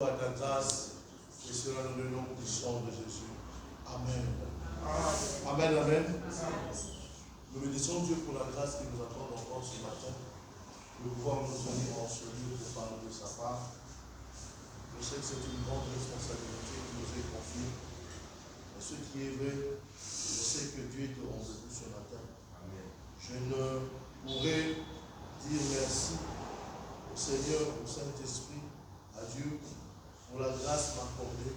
À ta grâce, et cela dans le nom puissant de Jésus. Amen. Amen, amen. Nous bénissons Dieu pour la grâce qu'il nous accorde encore ce matin, de pouvoir nous unir en ce lieu pour parler de sa part. Je sais que c'est une grande responsabilité qui nous est confiée. Et ce qui est vrai, je sais que Dieu est au rendez-vous ce matin. Amen. Je ne pourrais dire merci au Seigneur, au Saint-Esprit, à Dieu, pour la grâce m'accordée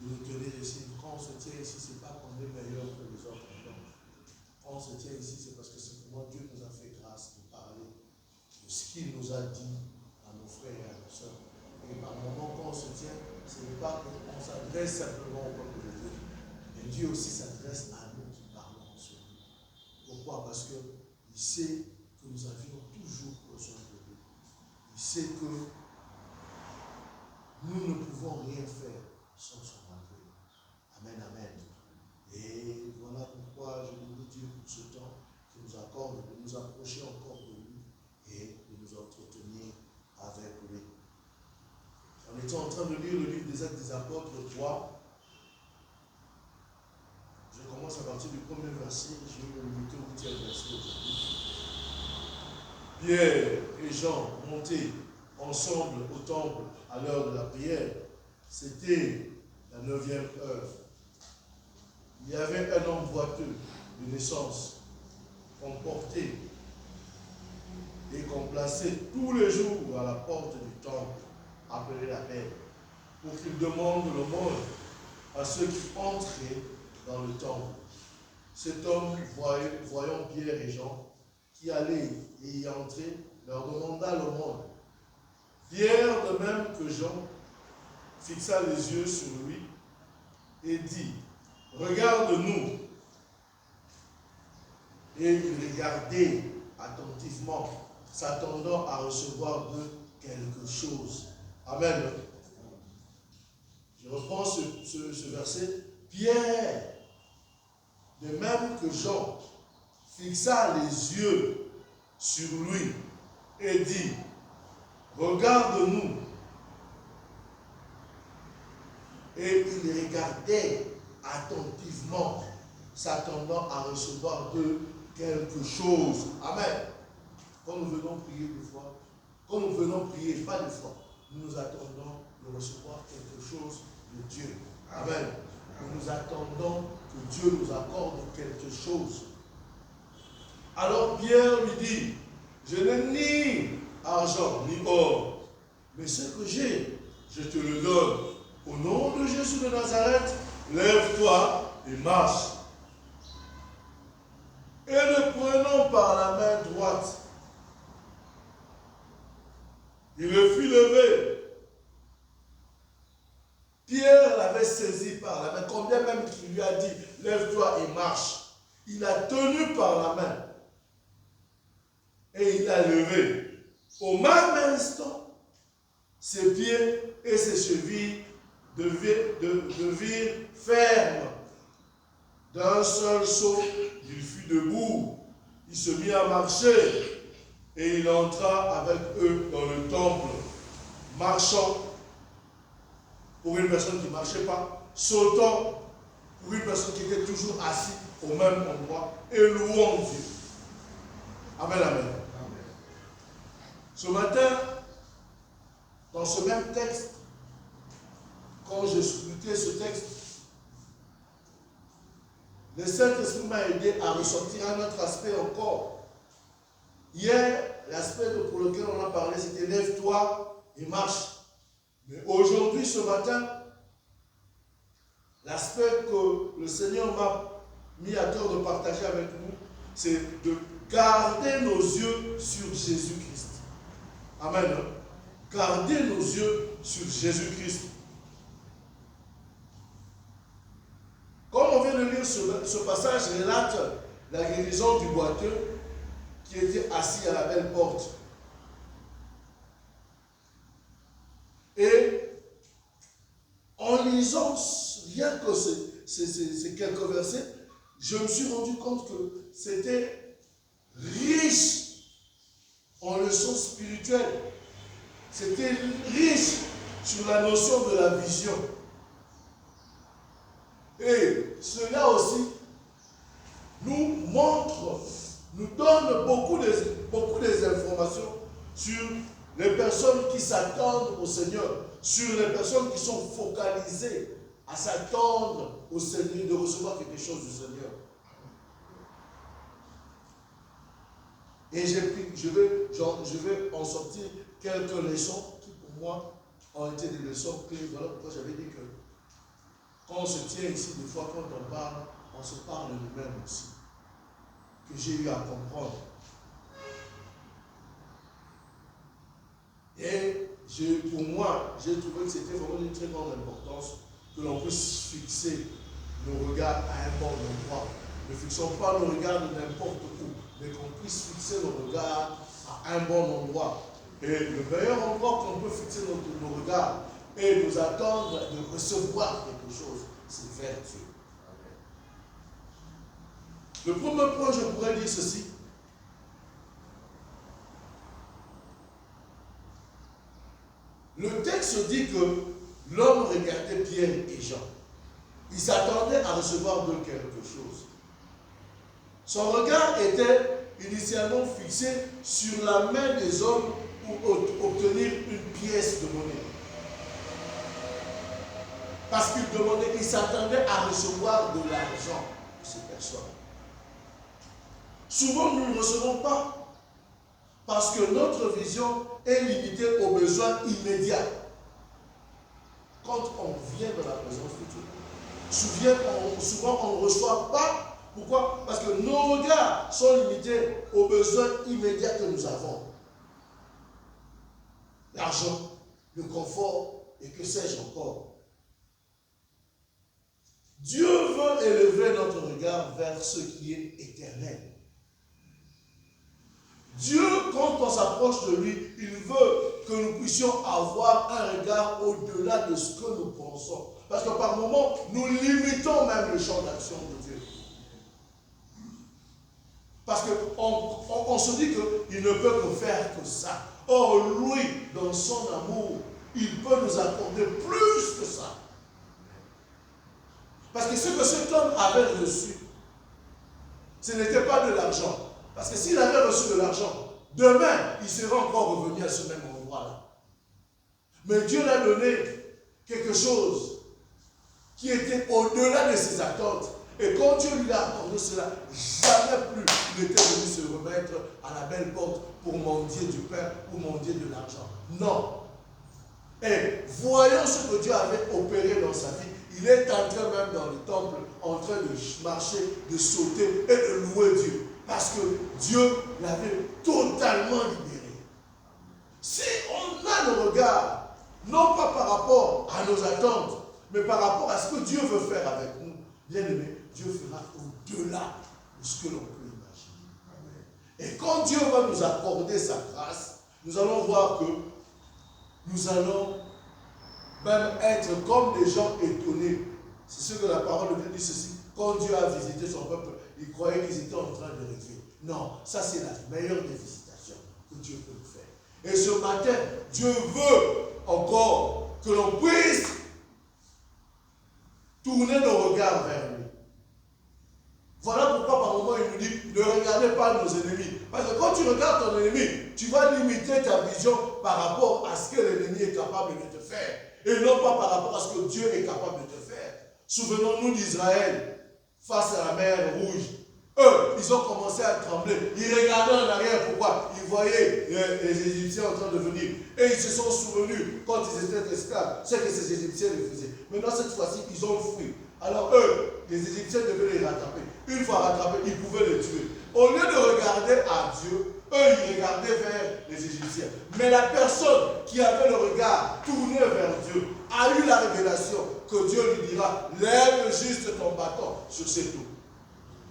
de nous tenir ici. Quand on se tient ici, ce n'est pas qu'on est meilleur que les autres. Non. Quand on se tient ici, c'est parce que simplement Dieu nous a fait grâce de parler de ce qu'il nous a dit à nos frères et à nos sœurs. Et par moment, quand on se tient, ce n'est pas qu'on s'adresse simplement au peuple de Dieu, mais Dieu aussi s'adresse à nous qui parlons en ce lieu. Pourquoi? Parce qu'il sait que nous avions toujours besoin de lui. Il sait que nous ne pouvons rien faire sans son agrément. Amen, amen. Et voilà pourquoi je bénis Dieu pour ce temps qui nous accorde de nous approcher encore de lui et de nous entretenir avec lui. On était en train de lire le livre des Actes des Apôtres 3. Je commence à partir du premier verset, je vais me limiter au 8e verset aujourd'hui. Pierre et Jean montaient ensemble au temple à l'heure de la prière. C'était la 9e heure. Il y avait un homme boiteux de naissance qu'on portait et qu'on plaçait tous les jours à la porte du temple, appelé la Paix, pour qu'il demande l'aumône à ceux qui entraient dans le temple. Cet homme, voyant Pierre et Jean qui allaient et y entraient, leur demanda l'aumône. Pierre, de même que Jean, fixa les yeux sur lui et dit, « Regarde-nous. » Et il regardait attentivement, s'attendant à recevoir d'eux quelque chose. Amen. Je reprends ce verset. Pierre, de même que Jean, fixa les yeux sur lui et dit, « Regarde-nous. » Et il regardait attentivement, s'attendant à recevoir d'eux quelque chose. Amen. Quand nous venons prier des fois, quand nous venons prier, pas des fois, nous nous attendons de recevoir quelque chose de Dieu. Amen. Nous attendons que Dieu nous accorde quelque chose. Alors Pierre lui dit, je n'ai ni argent ni or, mais ce que j'ai, je te le donne. Au nom de Jésus de Nazareth, lève-toi et marche. Et le prenant par la main droite, il le fit lever. Pierre l'avait saisi par la main, combien même qu'il lui a dit, lève-toi et marche. Il a tenu par la main et il l'a levé. Au même instant, ses pieds et ses chevilles devirent fermes. D'un seul saut, il fut debout. Il se mit à marcher et il entra avec eux dans le temple, marchant pour une personne qui ne marchait pas, sautant pour une personne qui était toujours assise au même endroit et louant Dieu. Amen, amen. Amen. Ce matin, dans ce même texte, quand j'ai scruté ce texte, le Saint-Esprit m'a aidé à ressortir un autre aspect encore. Hier, l'aspect pour lequel on a parlé, c'était lève-toi et marche. Mais aujourd'hui, ce matin, l'aspect que le Seigneur m'a mis à cœur de partager avec nous, c'est de garder nos yeux sur Jésus-Christ. Amen. Garder nos yeux sur Jésus-Christ. Comme on vient de lire ce passage, relate la guérison du boiteux qui était assis à la belle porte. Et en lisant rien que ces quelques versets, je me suis rendu compte que c'était riche en leçons spirituelles. C'était riche sur la notion de la vision. Et cela aussi nous montre, nous donne beaucoup d'informations sur les personnes qui s'attendent au Seigneur, sur les personnes qui sont focalisées à s'attendre au Seigneur, de recevoir quelque chose du Seigneur. Et je vais en sortir quelques leçons qui pour moi ont été des leçons clés. Voilà pourquoi j'avais dit que quand on se tient ici, des fois quand on parle, on se parle nous-mêmes aussi. Que j'ai eu à comprendre. Et pour moi, j'ai trouvé que c'était vraiment d'une très grande importance que l'on puisse fixer nos regards à un bon endroit. Ne fixons pas nos regards de n'importe où, mais qu'on puisse fixer nos regards à un bon endroit. Et le meilleur endroit qu'on peut fixer nos regards et nous attendre de recevoir quelque chose, c'est vers Dieu. Le premier point, je pourrais dire ceci. Le texte dit que l'homme regardait Pierre et Jean. Il s'attendait à recevoir d'eux quelque chose. Son regard était initialement fixé sur la main des hommes pour obtenir une pièce de monnaie. Parce qu'il s'attendait à recevoir de l'argent de ces personnes. Souvent, nous ne recevons pas parce que notre vision est limitée aux besoins immédiats. Quand on vient dans la présence de Dieu, souvent on ne reçoit pas. Pourquoi? Parce que nos regards sont limités aux besoins immédiats que nous avons. L'argent, le confort et que sais-je encore. Dieu veut élever notre regard vers ce qui est éternel. Dieu, quand on s'approche de lui, il veut que nous puissions avoir un regard au-delà de ce que nous pensons. Parce que par moments, nous limitons même le champ d'action de Dieu. Parce qu'on se dit qu'il ne peut que faire que ça. Or, lui, dans son amour, il peut nous accorder plus que ça. Parce que ce que cet homme avait reçu, ce n'était pas de l'argent. Parce que s'il avait reçu de l'argent, demain, il serait encore revenu à ce même endroit-là. Mais Dieu l'a donné quelque chose qui était au-delà de ses attentes. Et quand Dieu lui a accordé cela, jamais plus il n'était venu se remettre à la belle porte pour mendier du pain ou mendier de l'argent. Non. Et voyons ce que Dieu avait opéré dans sa vie. Il est entré même dans le temple, en train de marcher, de sauter et de louer Dieu. Parce que Dieu l'avait totalement libéré. Si on a le regard, non pas par rapport à nos attentes, mais par rapport à ce que Dieu veut faire avec nous, bien aimé, Dieu fera au-delà de ce que l'on peut imaginer. Et quand Dieu va nous accorder sa grâce, nous allons voir que nous allons même être comme des gens étonnés. C'est ce que la parole de Dieu dit ceci. Quand Dieu a visité son peuple, il croyait qu'ils étaient en train de rêver. Non, ça c'est la meilleure des visitations que Dieu peut nous faire. Et ce matin, Dieu veut encore que l'on puisse tourner nos regards vers lui. Voilà pourquoi par moment il nous dit, ne regardez pas nos ennemis. Parce que quand tu regardes ton ennemi, tu vas limiter ta vision par rapport à ce que l'ennemi est capable de te faire. Et non pas par rapport à ce que Dieu est capable de te faire. Souvenons-nous d'Israël face à la mer Rouge. Eux, ils ont commencé à trembler. Ils regardaient en arrière. Pourquoi? Ils voyaient les Égyptiens en train de venir. Et ils se sont souvenus, quand ils étaient esclaves, ce que ces Égyptiens les faisaient. Maintenant, cette fois-ci, ils ont fui. Alors eux, les Égyptiens devaient les rattraper. Une fois rattrapés, ils pouvaient les tuer. Au lieu de regarder à Dieu, eux, ils regardaient vers les Égyptiens. Mais la personne qui avait le regard tourné vers Dieu a eu la révélation que Dieu lui dira, lève juste ton bâton sur cette eau.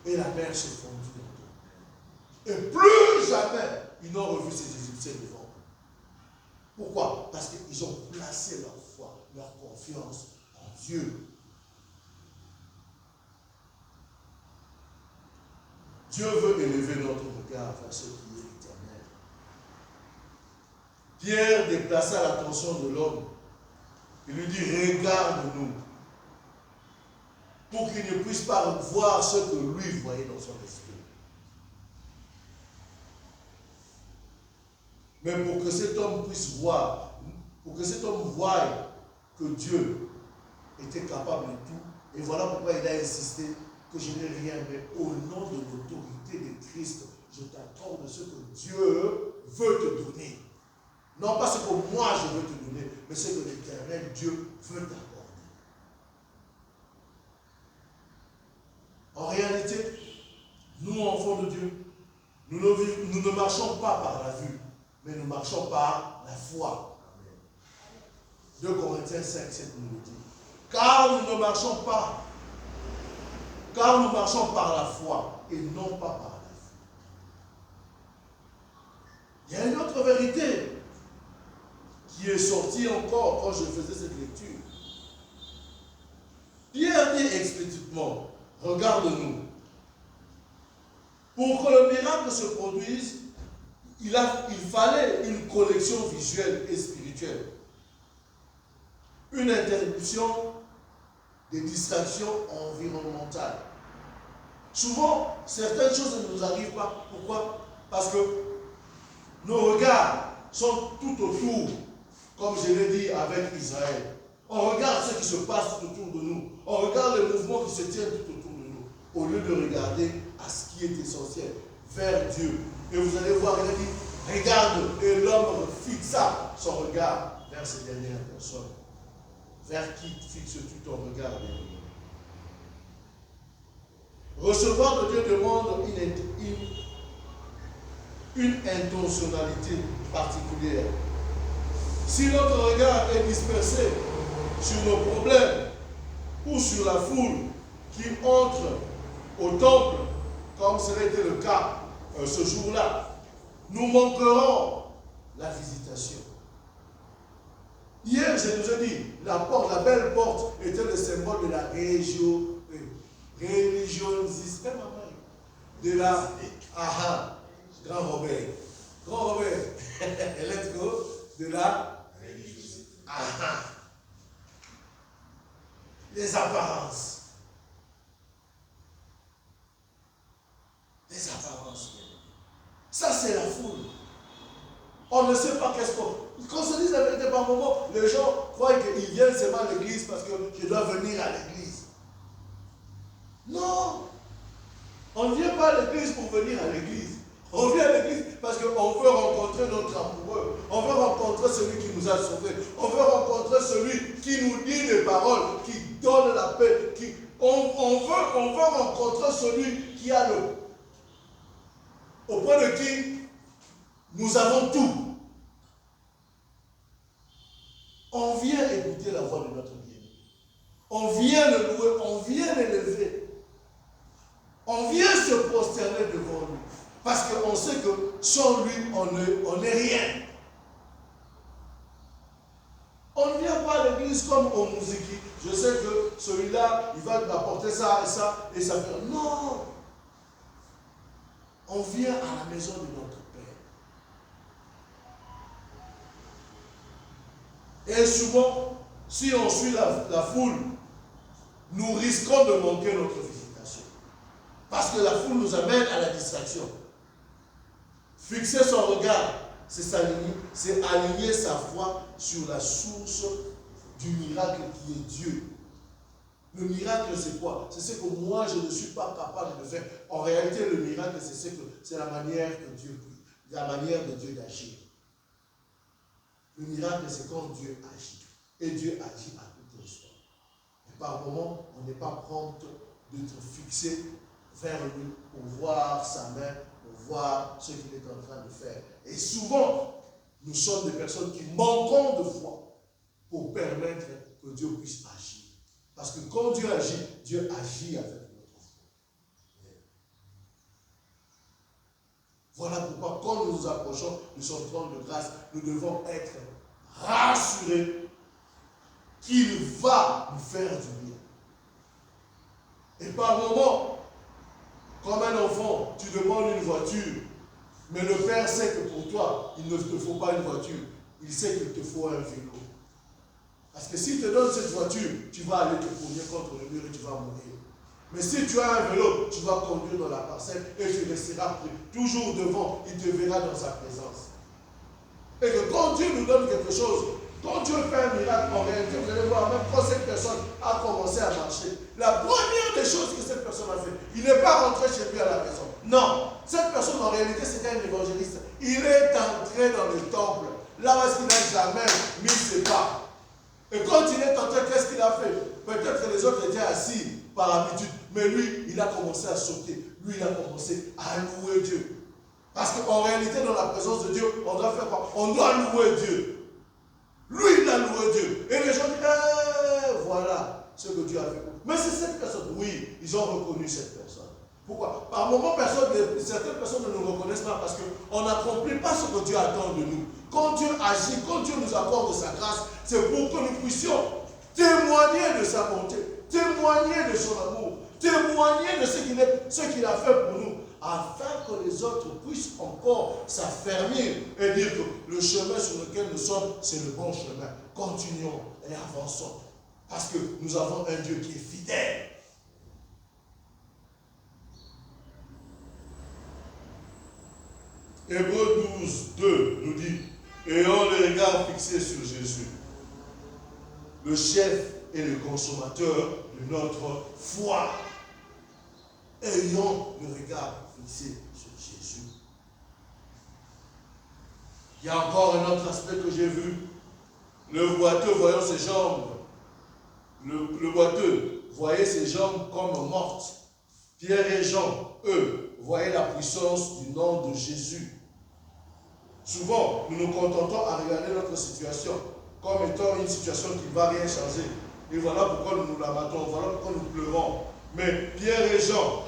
Et la mer se fondit dans l'eau. Et plus jamais, ils n'ont revu ces Égyptiens devant eux. Pourquoi? Parce qu'ils ont placé leur foi, leur confiance en Dieu. Dieu veut élever notre regard vers ce qui est éternel. Pierre déplaça l'attention de l'homme. Il lui dit, regarde-nous. Pour qu'il ne puisse pas voir ce que lui voyait dans son esprit. Mais pour que cet homme puisse voir, pour que cet homme voie que Dieu était capable de tout. Et voilà pourquoi il a insisté que je n'ai rien, mais au nom de l'autorité de Christ, je t'accorde ce que Dieu veut te donner. Non pas ce que moi je veux te donner, mais ce que l'Éternel Dieu veut t'accorder. En réalité, nous, enfants de Dieu, nous ne marchons pas par la vue, mais nous marchons par la foi. 2 Corinthiens 5, 7 nous le dit. Car nous marchons par la foi et non pas par la vue. Il y a une autre vérité qui est sortie encore quand je faisais cette lecture. Pierre dit explicitement, regarde-nous. Pour que le miracle se produise, il fallait une connexion visuelle et spirituelle. Une interruption des distractions environnementales. Souvent, certaines choses ne nous arrivent pas. Pourquoi? Parce que nos regards sont tout autour, comme je l'ai dit avec Israël. On regarde ce qui se passe tout autour de nous. On regarde les mouvements qui se tiennent tout autour de nous, au lieu de regarder à ce qui est essentiel, vers Dieu. Et vous allez voir, il a dit, regarde, et l'homme fixa son regard vers ces dernières personnes. Vers qui fixes-tu ton regard? Recevoir de Dieu demande une intentionnalité particulière. Si notre regard est dispersé sur nos problèmes ou sur la foule qui entre au temple, comme cela était le cas ce jour-là, nous manquerons la visitation. Hier, je nous ai dit, la belle porte était le symbole de la religiosité, de la Grand Robert, let's go, de la les apparences. Les apparences. Ça, c'est la foule. On ne sait pas qu'est-ce qu'on... Quand on se dit la vérité par moment, les gens croient qu'ils viennent seulement à l'église parce que je dois venir à l'église. Non. On ne vient pas à l'église pour venir à l'église. On vient à l'église parce qu'on veut rencontrer notre amoureux. On veut rencontrer celui qui nous a sauvés. On veut rencontrer celui qui nous dit des paroles, qui donne la paix. On veut rencontrer celui qui a le... auprès de qui nous avons tout. On vient écouter la voix de notre bien. On vient le louer, on vient l'élever. On vient se prosterner devant lui. Parce qu'on sait que sans lui, on n'est rien. On ne vient pas à l'église comme au musique. Je sais que celui-là, il va apporter ça et ça, et ça fait... Non! On vient à la maison de notre Père. Et souvent, si on suit la foule, nous risquons de manquer notre visitation. Parce que la foule nous amène à la distraction. Fixer son regard, c'est aligner sa foi sur la source du miracle qui est Dieu. Le miracle, c'est quoi? C'est ce que moi, je ne suis pas capable de faire. En réalité, le miracle, c'est la manière de Dieu d'agir. Le miracle, c'est quand Dieu agit. Et Dieu agit à tout instant. Et par moment, on n'est pas prompt d'être fixé vers lui pour voir sa main, pour voir ce qu'il est en train de faire. Et souvent, nous sommes des personnes qui manquons de foi pour permettre que Dieu puisse agir. Parce que quand Dieu agit avec notre foi. Voilà pourquoi quand nous nous approchons de son trône de grâce, nous devons être rassurés qu'il va nous faire du bien. Et par moment, comme un enfant, tu demandes une voiture, mais le Père sait que pour toi, il ne te faut pas une voiture. il sait qu'il te faut un vélo. Parce que s'il te donne cette voiture, tu vas aller te cogner contre le mur et tu vas mourir. Mais si tu as un vélo, tu vas conduire dans la parcelle et tu resteras toujours devant. Il te verra dans sa présence. Et que quand Dieu nous donne quelque chose, quand Dieu fait un miracle, en réalité, vous allez voir, même quand cette personne a commencé à marcher, la première des choses que cette personne a fait, il n'est pas rentré chez lui à la maison. Non, cette personne en réalité c'était un évangéliste. Il est entré dans le temple, là où il n'a jamais mis ses pas. Et quand il est entré, qu'est-ce qu'il a fait? Peut-être que les autres étaient assis par habitude, mais lui, il a commencé à sauter. Lui, il a commencé à louer Dieu. Parce qu'en réalité, dans la présence de Dieu, on doit faire quoi? On doit louer Dieu. Lui, il a loué Dieu. Et les gens disent, voilà ce que Dieu a fait. Mais c'est cette personne. Oui, ils ont reconnu cette personne. Pourquoi? Par moments, certaines personnes ne nous reconnaissent pas parce qu'on n'accomplit pas ce que Dieu attend de nous. Quand Dieu agit, quand Dieu nous accorde sa grâce, c'est pour que nous puissions témoigner de sa bonté, témoigner de son amour, témoigner de ce qu'il a fait pour nous, afin que les autres puissent encore s'affermir et dire que le chemin sur lequel nous sommes, c'est le bon chemin. Continuons et avançons. Parce que nous avons un Dieu qui est fidèle. Hébreux 12, 2 nous dit, ayant le regard fixé sur Jésus, le chef et le consommateur de notre foi. Ayant le regard fixé sur Jésus. Il y a encore un autre aspect que j'ai vu. Le boiteux voyant ses jambes, le boiteux voyait ses jambes comme mortes. Pierre et Jean, eux, voyaient la puissance du nom de Jésus. Souvent, nous nous contentons à regarder notre situation comme étant une situation qui ne va rien changer. Et voilà pourquoi nous nous lamentons, voilà pourquoi nous pleurons. Mais Pierre et Jean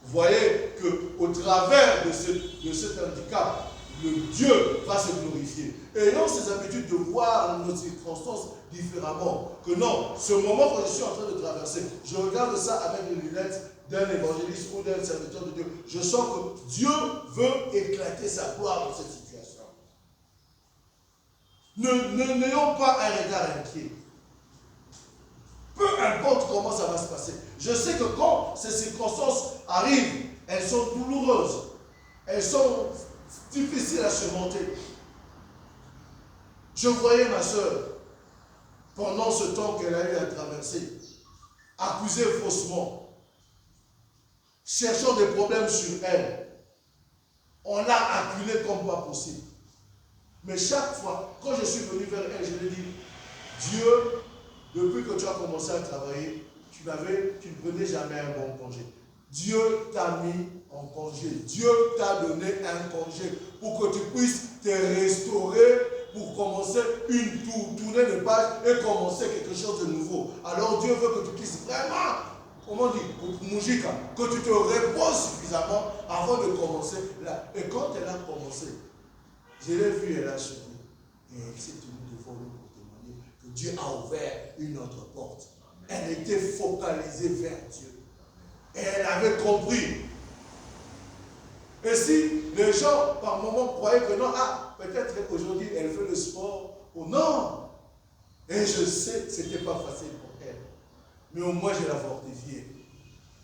voyaient qu'au travers de cet handicap, le Dieu va se glorifier. Ayant ces habitudes de voir nos circonstances différemment, que non, ce moment que je suis en train de traverser, je regarde ça avec les lunettes d'un évangéliste ou d'un serviteur de Dieu. Je sens que Dieu veut éclater sa gloire dans cette situation. N'ayons pas un regard inquiet. Peu importe comment ça va se passer. Je sais que quand ces circonstances arrivent, elles sont douloureuses. Elles sont difficiles à surmonter. Je voyais ma soeur, pendant ce temps qu'elle a eu à traverser, accusée faussement, cherchant des problèmes sur elle. On l'a acculée comme pas possible. Mais chaque fois, quand je suis venu vers elle, je lui ai dit, Dieu, depuis que tu as commencé à travailler, tu ne prenais jamais un bon congé. Dieu t'a mis en congé. Dieu t'a donné un congé pour que tu puisses te restaurer, pour commencer tourner de page et commencer quelque chose de nouveau. Alors Dieu veut que tu puisses vraiment, comment dire, que tu te reposes suffisamment avant de commencer là. Et quand elle a commencé, je l'ai vue, elle a souri. Et elle s'est tenue devant nous pour témoigner que Dieu a ouvert une autre porte. Elle était focalisée vers Dieu. Et elle avait compris. Et si les gens, par moments, croyaient que non, peut-être qu'aujourd'hui, elle fait le sport, ou non. Et je sais que ce n'était pas facile pour elle. Mais au moins, je la fortifiée.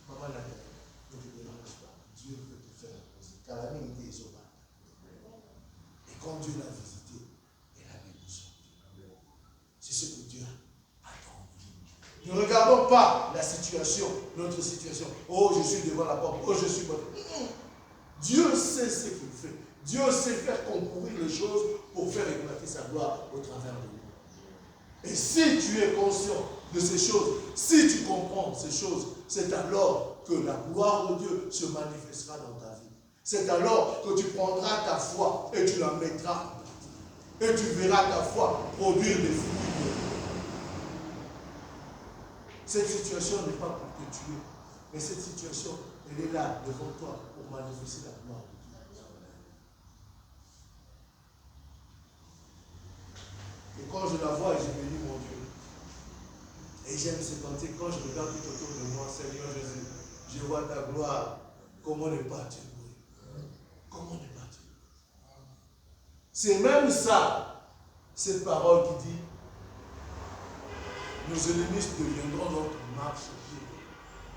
Maman n'a pas. Ne te dérange pas. Dieu peut te faire reposer. Car la même idée est sauvage. Et quand Dieu l'a visité, elle a mis besoin. C'est ce que Dieu attend. Ne regardons pas la situation, notre situation. Oh, je suis devant la porte. Oh, je suis bon. Dieu sait ce qu'il fait. Dieu sait faire concourir les choses pour faire éclater sa gloire au travers de nous. Et si tu es conscient de ces choses, si tu comprends ces choses, c'est alors que la gloire de Dieu se manifestera dans ta vie. C'est alors que tu prendras ta foi et tu la mettras. Et tu verras ta foi produire des fruits. Cette situation n'est pas pour te tuer, mais cette situation, elle est là devant toi pour manifester la gloire de Dieu. Et quand je la vois, je me dis, mon Dieu, et j'aime ce cantique, quand je regarde tout autour de moi, Seigneur Jésus, je vois ta gloire, comment ne pas te louer? Comment ne pas te louer? C'est même ça cette parole qui dit nos ennemis deviendront notre marche-pied.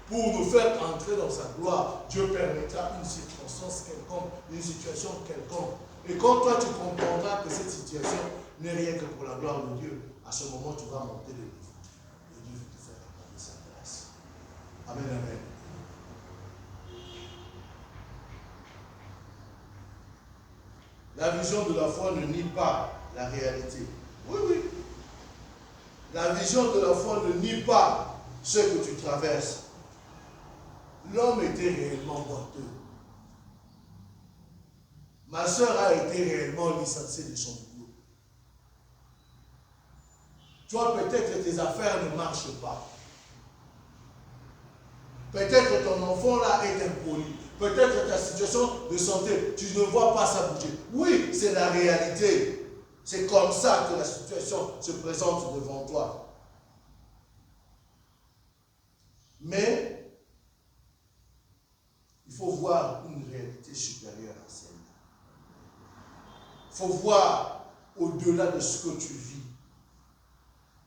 Pour nous faire entrer dans sa gloire, Dieu permettra une circonstance quelconque, une situation quelconque. Et quand toi tu comprendras que cette situation n'est rien que pour la gloire de Dieu, à ce moment tu vas monter le niveau. Et Dieu va te faire accorder sa grâce. Amen, amen. La vision de la foi ne nie pas la réalité. Oui, oui. La vision de la foi ne nie pas ce que tu traverses. L'homme était réellement boiteux. Ma soeur a été réellement licenciée de son boulot. Toi, peut-être que tes affaires ne marchent pas. Peut-être que ton enfant là est impoli. Peut-être que ta situation de santé, tu ne vois pas ça bouger. Oui, c'est la réalité. C'est comme ça que la situation se présente devant toi. Mais, il faut voir une réalité supérieure à celle-là. Il faut voir au-delà de ce que tu vis.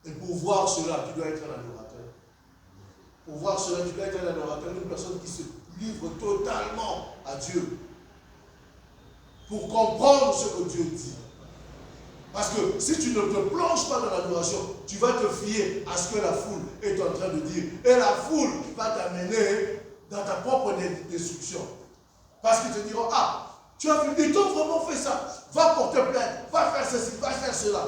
Et pour voir cela, tu dois être un adorateur. Pour voir cela, tu dois être un adorateur, une personne qui se livre totalement à Dieu. Pour comprendre ce que Dieu dit. Parce que si tu ne te plonges pas dans l'adoration, tu vas te fier à ce que la foule est en train de dire. Et la foule va t'amener dans ta propre destruction. Parce qu'ils te diront, ah, tu as vu, ils t'ont vraiment fait ça. Va porter plainte, va faire ceci, va faire cela.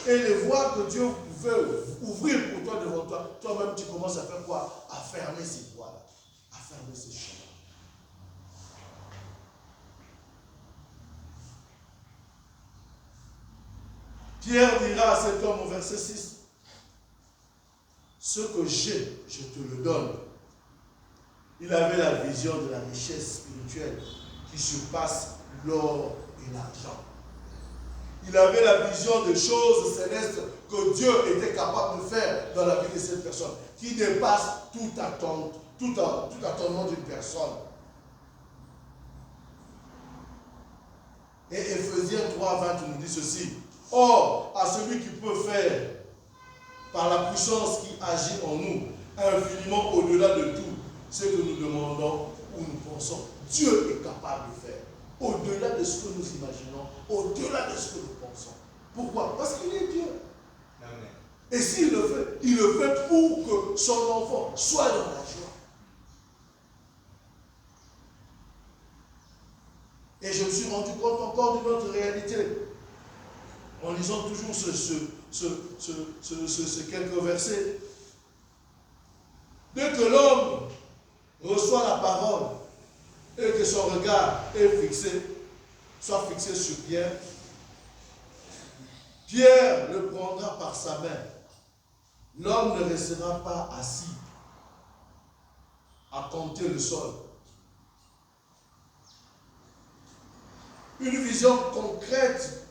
Et les voies que Dieu veut ouvrir pour toi devant toi, toi-même tu commences à faire quoi? À fermer ces voies-là, à fermer ces chemins. Pierre dira à cet homme au verset 6, ce que j'ai, je te le donne. Il avait la vision de la richesse spirituelle qui surpasse l'or et l'argent. Il avait la vision des choses célestes que Dieu était capable de faire dans la vie de cette personne, qui dépasse tout attendement d'une personne. Et Éphésiens 3:20 nous dit ceci. Or, à celui qui peut faire, par la puissance qui agit en nous, infiniment au-delà de tout ce que nous demandons ou nous pensons, Dieu est capable de faire. Au-delà de ce que nous imaginons, au-delà de ce que nous pensons. Pourquoi? Parce qu'il est Dieu. Amen. Et s'il le fait, il le fait pour que son enfant soit dans la joie. Et je me suis rendu compte encore d'une autre réalité. En lisant toujours ce quelques versets. Dès que l'homme reçoit la parole et que son regard soit fixé sur Pierre, Pierre le prendra par sa main. L'homme ne restera pas assis à compter le sol. Une vision concrète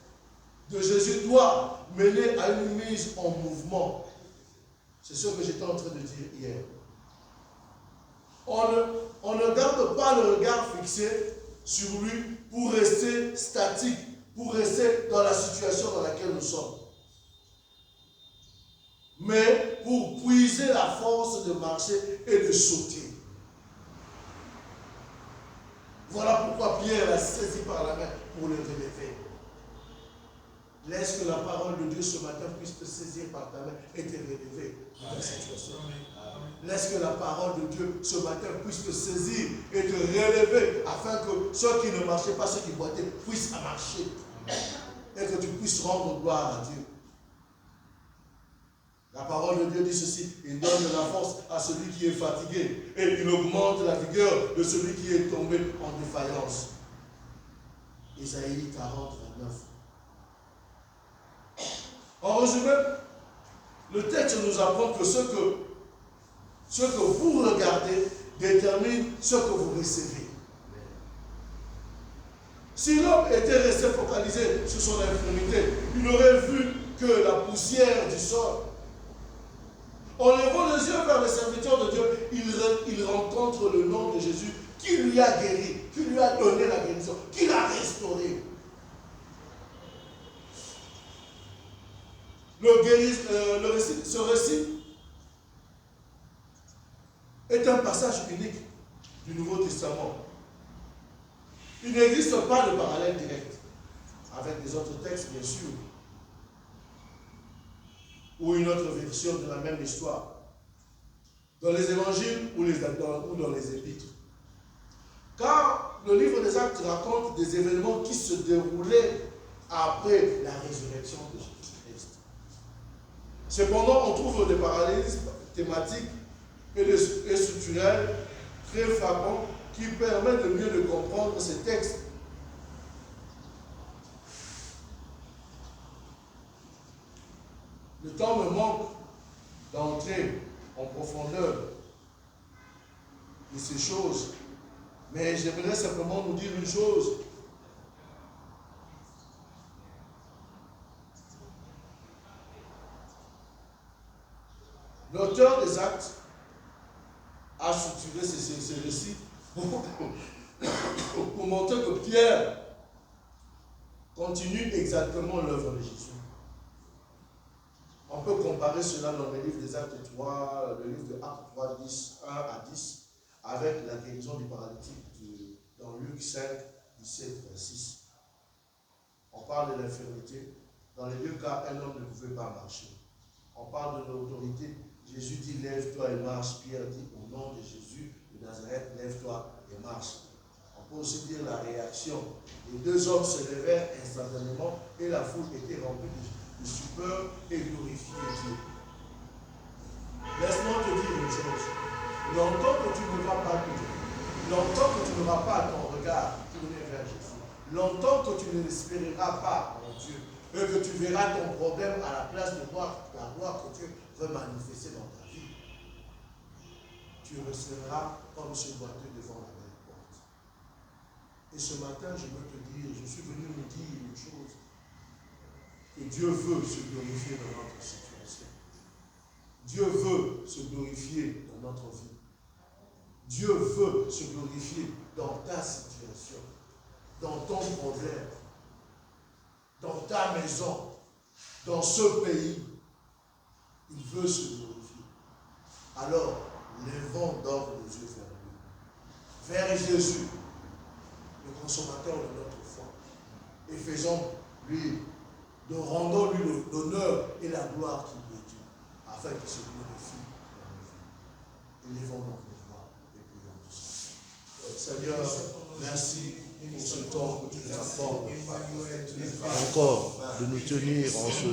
de Jésus doit mener à une mise en mouvement. C'est ce que j'étais en train de dire hier. On ne garde pas le regard fixé sur lui pour rester statique, pour rester dans la situation dans laquelle nous sommes. Mais pour puiser la force de marcher et de sauter. Voilà pourquoi Pierre l'a saisi par la main pour le relever. Laisse que la parole de Dieu ce matin puisse te saisir par ta main et te relever dans ta situation. Laisse que la parole de Dieu ce matin puisse te saisir et te relever afin que ceux qui ne marchaient pas, ceux qui boitaient, puissent marcher. Et que tu puisses rendre gloire à Dieu. La parole de Dieu dit ceci, il donne de la force à celui qui est fatigué et il augmente la vigueur de celui qui est tombé en défaillance. Isaïe 40, 29. En résumé, le texte nous apprend que ce que vous regardez détermine ce que vous recevez. Si l'homme était resté focalisé sur son infirmité, il n'aurait vu que la poussière du sol. En levant les yeux vers le serviteur de Dieu, il rencontre le nom de Jésus qui lui a guéri, qui lui a donné la guérison, qui l'a restauré. Ce récit est un passage unique du Nouveau Testament. Il n'existe pas de parallèle direct avec des autres textes, bien sûr, ou une autre version de la même histoire, dans les évangiles ou dans les épîtres. Car le livre des Actes raconte des événements qui se déroulaient après la résurrection de Jésus-Christ. Cependant, on trouve des parallélismes thématiques et structurels très frappants qui permettent de mieux de comprendre ces textes. Le temps me manque d'entrer en profondeur de ces choses, mais j'aimerais simplement nous dire une chose. L'auteur des Actes a structuré ces récits pour montrer que Pierre continue exactement l'œuvre de Jésus. On peut comparer cela dans le livre des Actes 3, le livre de Actes 3, 1 à 10, avec la guérison du paralytique dans Luc 5, 17, 26. On parle de l'infirmité. Dans les deux cas, un homme ne pouvait pas marcher. On parle de l'autorité. Jésus dit, lève-toi et marche. Pierre dit, au nom de Jésus de Nazareth, lève-toi et marche. On peut aussi dire la réaction. Les deux hommes se levèrent instantanément et la foule était remplie de stupeur et glorifiait Dieu. Laisse-moi te dire une chose. Longtemps que tu ne vas pas Dieu, longtemps que tu n'auras pas ton regard tourné vers Jésus, longtemps que tu n'espéreras pas en Dieu, et que tu verras ton problème à la place de voir la gloire que Dieu veut manifester dans ta vie, tu resteras comme ce boiteux devant la belle porte. Et ce matin, je veux te dire, je suis venu vous dire une chose, que Dieu veut se glorifier dans notre situation. Dieu veut se glorifier dans notre vie. Dieu veut se glorifier dans ta situation, dans ton problème, dans ta maison, dans ce pays. Il veut se glorifier. Alors, levons d'ordre les yeux vers lui, vers Jésus, le consommateur de notre foi, et faisons-lui, rendons-lui l'honneur et la gloire qu'il lui est due, afin qu'il se glorifie dans nos vies. Élevons donc nos voix et prions tous. Seigneur, merci pour ce temps que tu nous apportes encore de nous tenir en ce